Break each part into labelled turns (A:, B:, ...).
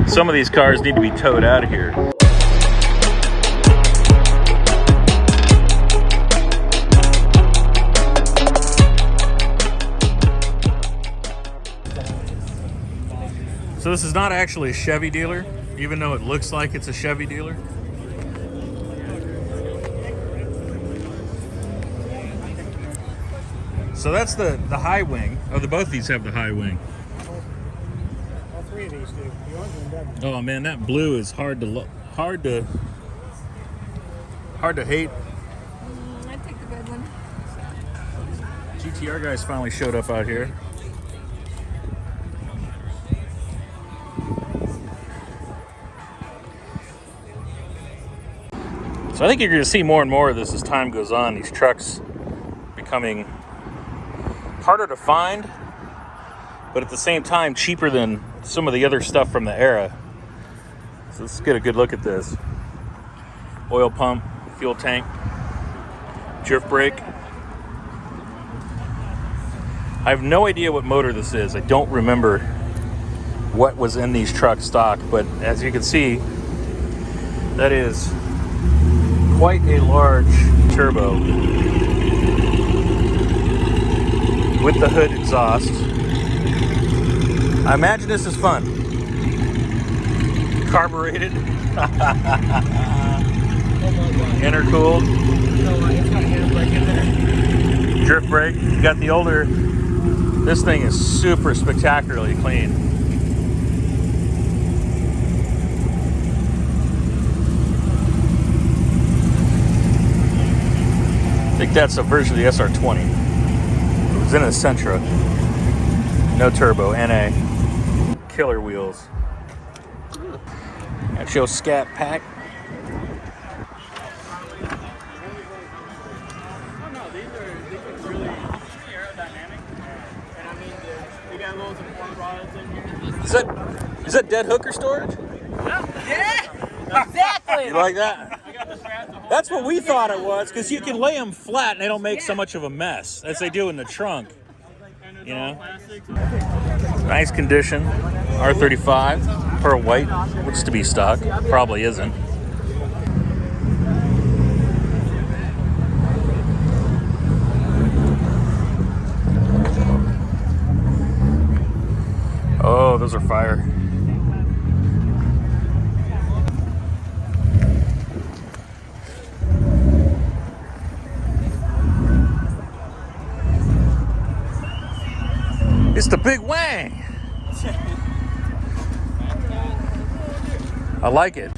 A: Some of these cars need to be towed out of here. So this is not actually a Chevy dealer, even though it looks like it's a Chevy dealer. So that's the high wing. Oh, both of these have the high wing.
B: All three of these do. The orange one doesn't.
A: Oh man, that blue is hard to hate.
C: I'd take the good one.
A: GTR guys finally showed up out here. So I think you're going to see more and more of this as time goes on. These trucks becoming harder to find, but at the same time cheaper than some of the other stuff from the era. So let's get a good look at this. Oil pump, fuel tank, drift brake. I have no idea what motor this is. I don't remember what was in these trucks stock, but as you can see, that is quite a large turbo with the hood exhaust. I imagine this is fun. Carbureted. Intercooled.
B: It's got a handbrake in there.
A: Drift brake. You got the older. This thing is super spectacularly clean. I think that's a version of the SR20. It was in a Sentra. No turbo, NA. Killer wheels. That's your scat pack.
B: Oh no, these are really aerodynamic. And I mean, they got loads of front rods in here.
A: Is that dead hooker storage?
B: Yeah, exactly.
A: You like that?
B: I got the straps to hold.
A: That's what we thought it was, because you can lay them flat and they don't make so much of a mess as they do in the trunk. You know? Nice condition. R35, pearl white, looks to be stock. Probably isn't. Oh, those are fire. It's the big wang. I like it.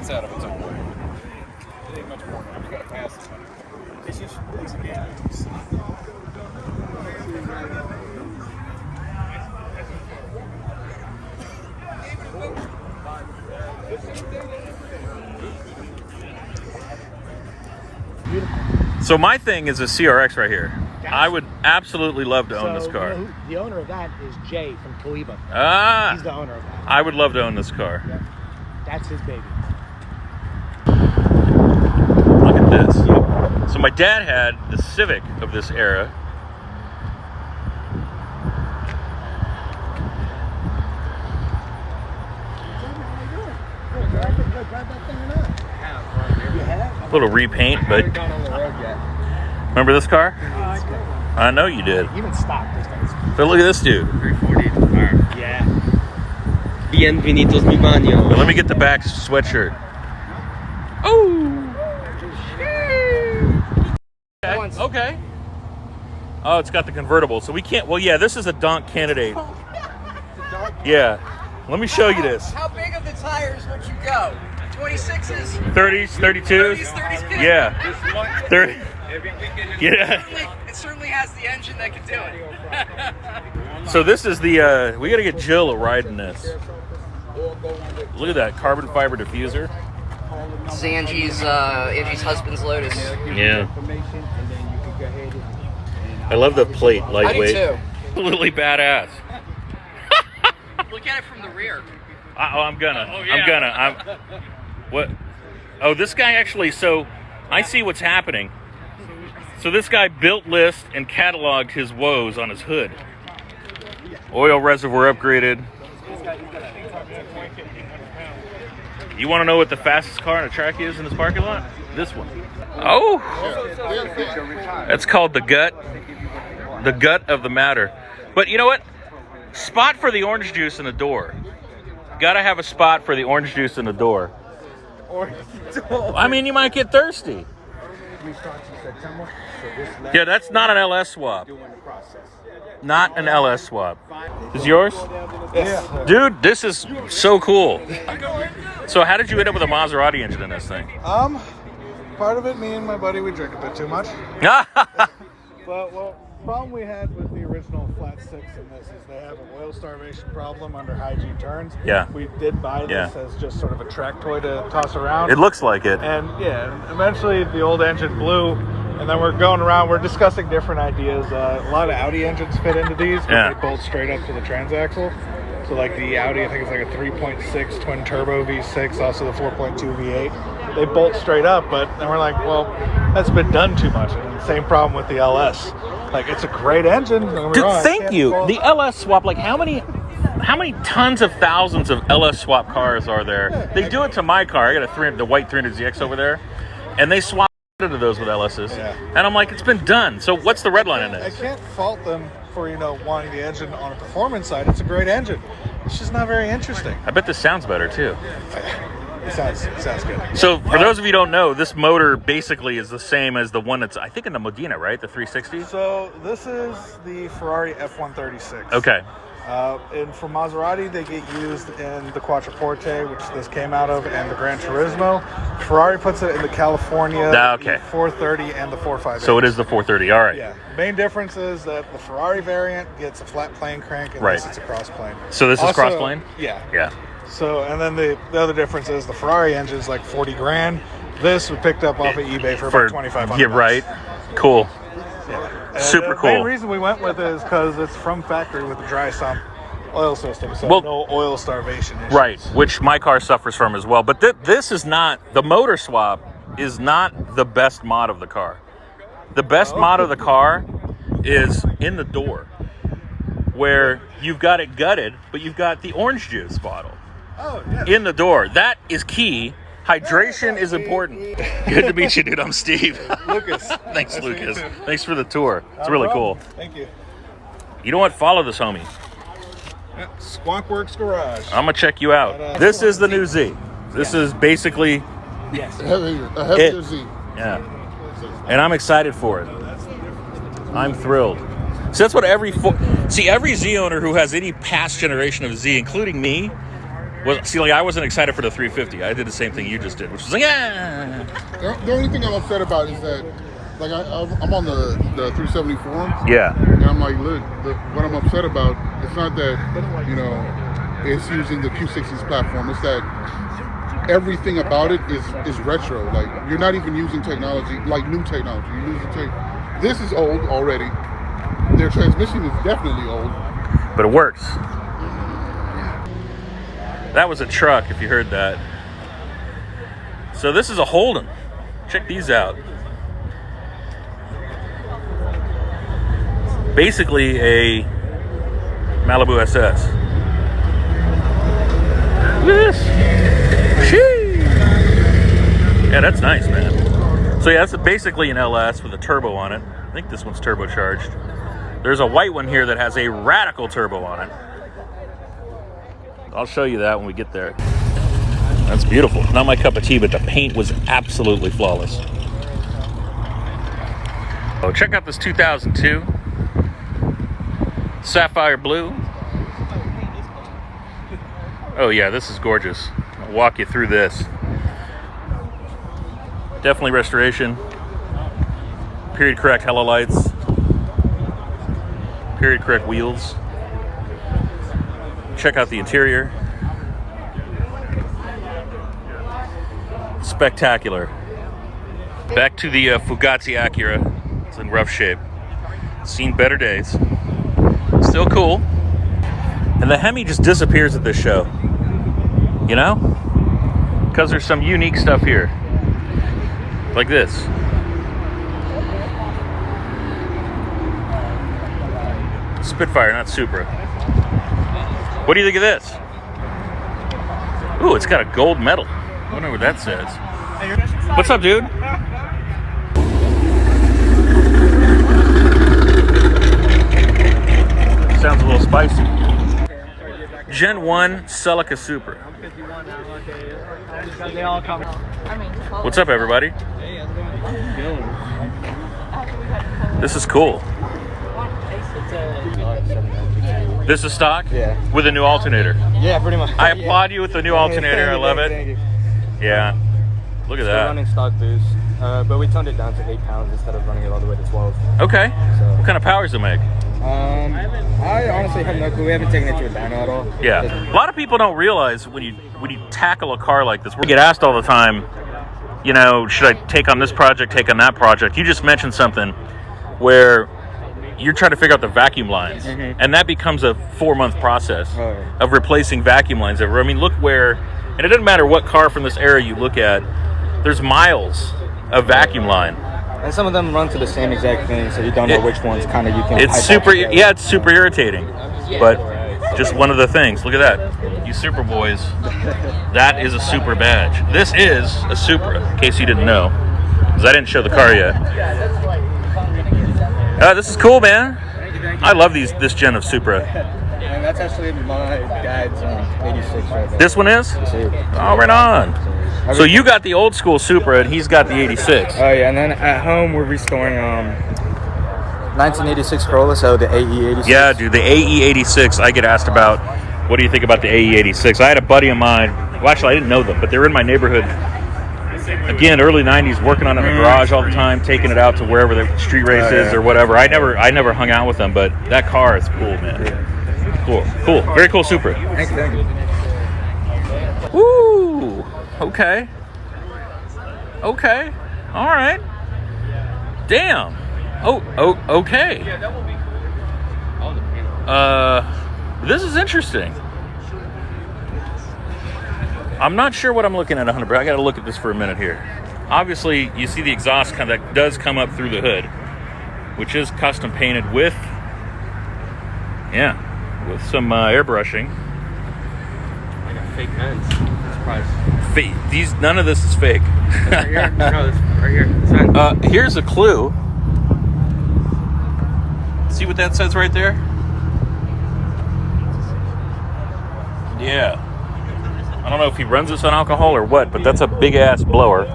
D: Out of its own way. It ain't much more now. You gotta pass it.
B: It's just once again.
A: So my thing is a CRX right here. I would absolutely love to own this car.
B: You know the owner of that is Jay from Kaliba.
A: Ah,
B: He's the owner of that.
A: I would love to own this car.
B: Yep. That's his baby.
A: Look at this. So my dad had the Civic of this era. A little repaint, but remember this car? I know you did.
B: Even stock this guy's.
A: But look at this dude.
E: 340.
B: Yeah.
E: Bienvenidos mi baño.
A: Let me get the back sweatshirt. Oh. Okay. Oh, it's got the convertible, so we can't. Well, yeah, this is a donk candidate. Yeah. Let me show you this.
F: How big of the tires would you go? 26s?
A: 30s, 32s.
F: 32s?
A: Yeah. 30. Yeah.
F: It certainly has the engine that can do it.
A: So this is the. We got to get Jill a ride in this. Look at that carbon fiber diffuser.
F: This is Angie's husband's Lotus.
A: Yeah. I love the plate, lightweight.
F: I do too.
A: Absolutely badass.
F: Look at it from the rear.
A: I'm gonna. What? Oh, this guy actually. So, I see what's happening. So this guy built list and cataloged his woes on his hood. Oil reservoir upgraded. You want to know what the fastest car on a track is in this parking lot? This one. Oh, that's called the gut. The gut of the matter. But you know what? Spot for the orange juice in the door. Gotta have a spot for the orange juice in the door. I mean, you might get thirsty. Yeah, that's not an LS swap. Not an LS swap. Is yours?
B: Yes.
A: Dude, this is so cool. So how did you end up with a Maserati engine in this thing?
G: Part of it, me and my buddy, we drink a bit too much. Well, problem we had with the original flat six in this is they have an oil starvation problem under high G turns.
A: Yeah.
G: We did buy this as just sort of a track toy to toss around.
A: It looks like it.
G: And yeah, eventually the old engine blew, and then we're going around, we're discussing different ideas. A lot of Audi engines fit into these, but
A: Yeah.
G: they bolt straight up to the transaxle. So like the Audi, I think it's like a 3.6 twin turbo V6, also the 4.2 V8. They bolt straight up, but then we're like, well, that's been done too much. And same problem with the LS. Like, it's a great engine. Don't get me
A: Dude,
G: wrong, I
A: thank
G: can't
A: you.
G: fault-
A: The LS swap, like how many tons of thousands of LS swap cars are there? They do it to my car. I got the white 300ZX over there, and they swap into those with LSs.
G: Yeah.
A: And I'm like, it's been done. So what's the red line in
G: I
A: this?
G: can't fault them for, wanting the engine on a performance side. It's a great engine. It's just not very interesting.
A: I bet this sounds better too.
G: It sounds good.
A: So for those of you who don't know, this motor basically is the same as the one that's, I think, in the Modena, right? The 360?
G: So this is the Ferrari F136.
A: Okay.
G: And for Maserati, they get used in the Quattroporte, which this came out of, and the Gran Turismo. Ferrari puts it in the California,
A: Okay.
G: the 430, and the 458.
A: So it is the 430. All right.
G: Yeah. Main difference is that the Ferrari variant gets a flat plane crank, and
A: Right.
G: this it's a cross plane.
A: So this is
G: Also,
A: cross plane?
G: Yeah.
A: Yeah.
G: So, and then the other difference is the Ferrari engine is like 40 grand. This we picked up off of eBay for about 2,500.
A: Yeah, right. Cool.
G: And
A: Super
G: the
A: cool.
G: main reason we went with it is because it's from factory with a dry sump oil system, so
A: Well-
G: no oil starvation issues.
A: Right, which my car suffers from as well. But this is not, the motor swap is not the best mod of the car. The best mod of the car is in the door, where you've got it gutted, but you've got the orange juice bottle
G: Oh, yeah.
A: in the door. That is key. Hydration is important. Good to meet you, dude. I'm Steve.
G: Lucas.
A: Thanks,
G: Nice to meet you
A: Lucas.
G: too.
A: Thanks for the tour. It's
G: Not a
A: really
G: problem.
A: cool.
G: Thank you.
A: You know what? Follow this homie.
G: Yeah, Squonk Works Garage.
A: I'm gonna check you out. This is the new Z. This is basically
H: A heavier Z.
A: yeah, and I'm excited for it. I'm thrilled. So that's what every Z owner who has any past generation of Z, including me, like I wasn't excited for the 350. I did the same thing you just did, which was like, yeah.
H: The only thing I'm upset about is that, like, I'm on the 370 forum,
A: Yeah.
H: and I'm like, look, what I'm upset about, it's not that, it's using the Q60's platform. It's that everything about it is retro. Like, you're not even using technology, like new technology. You're using this is old already. Their transmission is definitely old.
A: But it works. That was a truck, if you heard that. So this is a Holden. Check these out. Basically a Malibu SS. Look at this. Sheesh. Yeah, that's nice, man. So yeah, that's basically an LS with a turbo on it. think this one's turbocharged. There's a white one here that has a radical turbo on it. I'll show you that when we get there. That's beautiful. Not my cup of tea, but the paint was absolutely flawless. Oh, check out this 2002 Sapphire Blue. Oh yeah, this is gorgeous. I'll walk you through this. Definitely restoration. Period correct hella lights. Period correct wheels. Check out the interior. Spectacular. Back to the Fugazi Acura. It's in rough shape. Seen better days. Still cool. And the Hemi just disappears at this show. You know? Because there's some unique stuff here. Like this. Spitfire, not Supra. What do you think of this? Ooh, it's got a gold medal. I wonder what that says. What's up, dude? Sounds a little spicy. Gen 1 Celica Supra. What's up, everybody? This is cool. This is stock?
I: Yeah.
A: With a new alternator?
I: Yeah, pretty much.
A: I applaud you with the new alternator. I love it.
I: Thank you.
A: Yeah. Look at
I: Still
A: that.
I: running stock boost, but we toned it down to 8 pounds instead of running it all the way to 12.
A: Okay.
I: So,
A: What kind of powers does it make?
I: I honestly have no clue. We haven't taken it to a dyno at all.
A: Yeah. A lot of people don't realize when you tackle a car like this, we get asked all the time, you know, should I take on this project, take on that project? You just mentioned something where you're trying to figure out the vacuum lines, and that becomes a 4-month process of replacing vacuum lines. I mean, look where, and it doesn't matter what car from this era you look at, there's miles of vacuum line.
I: And some of them run to the same exact thing, so you don't know which ones kind of you can.
A: It's super, yeah, it's super irritating, but just one of the things. Look at that, you Supra boys. That is a Supra badge. This is a Supra, in case you didn't know, because I didn't show the car yet. This is cool, man. I love this gen of Supra.
I: And that's actually my dad's 86 right there.
A: This one is? Oh, right on. So you got the old school Supra, and he's got the 86.
I: Oh yeah, and then at home we're restoring 1986 Corolla, so the AE86.
A: Yeah, dude, the AE86. I get asked about, what do you think about the AE86? I had a buddy of mine. Well, actually, I didn't know them, but they were in my neighborhood. Again, early 90s, working on it in the garage all the time, taking it out to wherever the street race is or whatever. I never hung out with them, but that car is cool, man. Cool. Very cool Supra.
I: Thank you.
A: Woo! Okay. All right. Damn. Okay. This is interesting. I'm not sure what I'm looking at 100%. I got to look at this for a minute here. Obviously, you see the exhaust that does come up through the hood, which is custom painted with some airbrushing.
E: I got fake vents. Surprise.
A: None of this is fake.
E: Right here. No, this right here. It's fine.
A: Here's a clue. See what that says right there? Yeah. I don't know if he runs this on alcohol or what, but that's a big-ass blower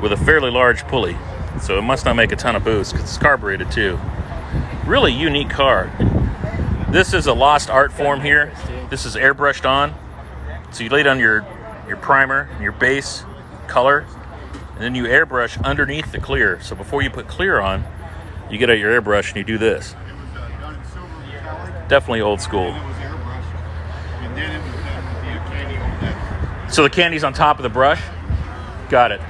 A: with a fairly large pulley. So it must not make a ton of boost because it's carbureted too. Really unique car. This is a lost art form here. This is airbrushed on. So you lay down your primer and your base color, and then you airbrush underneath the clear. So before you put clear on, you get out your airbrush and you do this. Definitely old school. So the candy's on top of the brush? Got it.